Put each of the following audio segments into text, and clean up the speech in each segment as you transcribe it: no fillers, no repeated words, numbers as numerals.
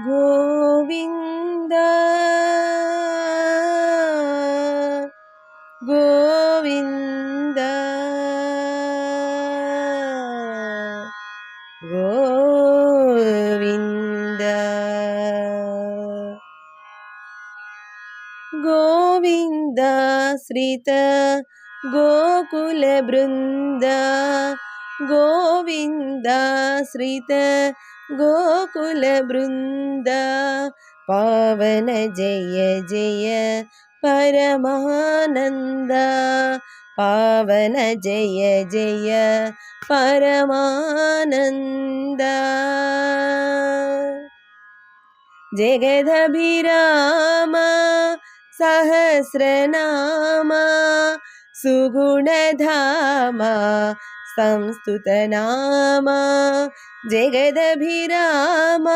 ಗೋವಿಂದ ಗೋವಿಂದ ಗೋವಿಂದ ಗೋವಿಂದ ಶ್ರೀತ ಗೋಕುಲ ಬೃಂದ ಗೋವಿಂದ ಶ್ರೀತ ಗೋಕುಲ ಬೃಂದ ಪಾವನ ಜಯ ಜಯ ಪರಮಾನಂದ ಪಾವನ ಜಯ ಜಯ ಪರಮಾನಂದ ಜಗದಭಿರಾಮ ಸಹಸ್ರನಾಮ ಸುಗುಣಧಾಮ ಸಂಸ್ತುತನಾಮ ಜಗದಭಿರಾಮ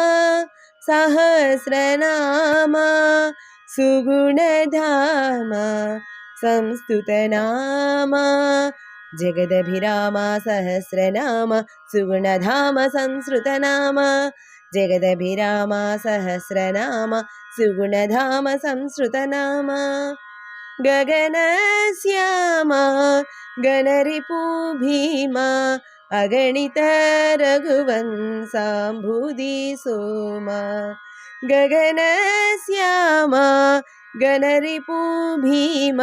ಸಹಸ್ರನಾಮ ಸುಗುಣಧಾಮ ಸಂಸ್ತುತನಾಮ ಜಗದಭಿರಾಮ ಸಹಸ್ರನಾಮ ಸುಗುಣಧಾಮ ಸಂಸ್ಕೃತನಾಮ ಜಗದಭಿರಾಮ ಸಹಸ್ರನಾಮ ಸುಗುಣಧಾಮ ಸಂಸ್ಕೃತನಾಮ ಗಗನ ಶ್ಯಾಮ ಗಣರಿಪು ಭೀಮ ಅಗಣಿತ ರಘುವಂಶಾಂಬುಧಿ ಸೋಮ ಗಗನ ಶ್ಯಾಮ ಗಣರಿಪು ಭೀಮ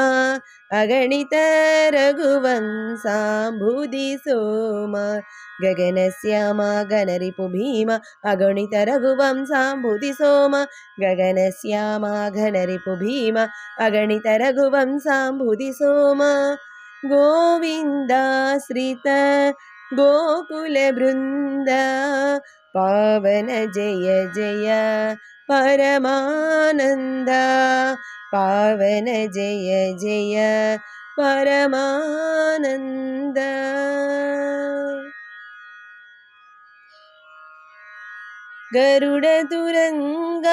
ಅಗಣಿತ ರಘುವಂಶಾಂಬುಧಿ ಸೋಮ ಗಗನ ಶ್ಯಾಮ ಗಣರಿಪು ಭೀಮ ಅಗಣಿತ ರಘುವಂಶಾಂಬುಧಿ ಸೋಮ ಗಗನ ಶ್ಯಾಮ ಘನರಿಪು ಭೀಮ ಅಗಣಿತ ರಘುವಂಶಾಂಬುಧಿ ಸೋಮ ಗೋವಿಂದ ಶ್ರೀತ ಗೋಕುಲ ಬೃಂದ ಪಾವನ ಜಯ ಜಯ ಪರಮಾನಂದ ಪಾವನ ಜಯ ಜಯ ಪರಮಾನಂದ ಗರುಡ ತುರಂಗ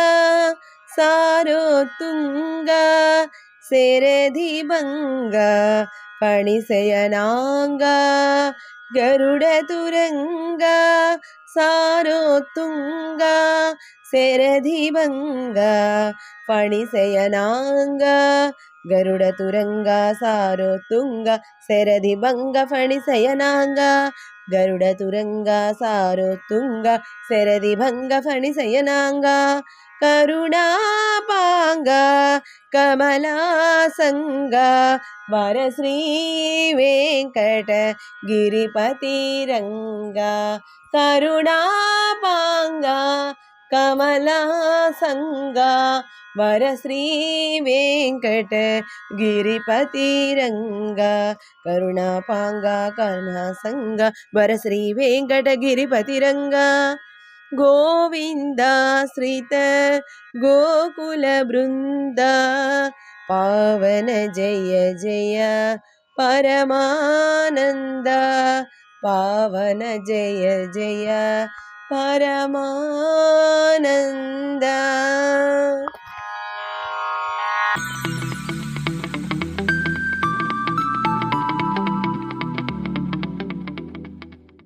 ಸಾರೋತ್ತುಂಗ ಸೆರಧಿ ಭಂಗ ಫಣಿಸಯನಾಂಗ ಗರುಡ ತುರಂಗ ಸಾರೋತ್ತುಂಗ ಸೆರಧಿ ಭಂಗ ಫಣಿಸಯನಾಂಗ ಗರುಡ ತುರಂಗ ಸಾರೋತ್ತುಂಗ ಸೆರಧಿ ಭಂಗ ಫಣಿಸಯನಾಂಗ ಗರುಡ ತುರಂಗ ಸಾರೋತ್ತುಂಗ ಸೆರದಿ ಭಂಗ ಫಣಿಸಯನಾಂಗ ಕರುಣಾಪಾಂಗ ಕಮಲಾಸಂಗ ವರಶ್ರೀ ವೆಂಕಟ ಗಿರಿಪತಿರಂಗ ಕರುಣಾಪಾಂಗ ಕಮಲಾಸಂಗ ವರಶ್ರೀ ವೆಂಕಟ ಗಿರಿಪತಿರಂಗ ಕರುಣಾಪಾಂಗ ಕರುಣಾಸಂಗ ವರಶ್ರೀ ವೆಂಕಟ ಗಿರಿಪತಿರಂಗ ಗೋವಿಂದ ಶ್ರೀತ ಗೋಕುಲ ಬೃಂದ ಪಾವನ ಜಯ ಜಯ ಪರಮಾನಂದ ಪಾವನ ಜಯ ಜಯ ಪರಮಾನಂದ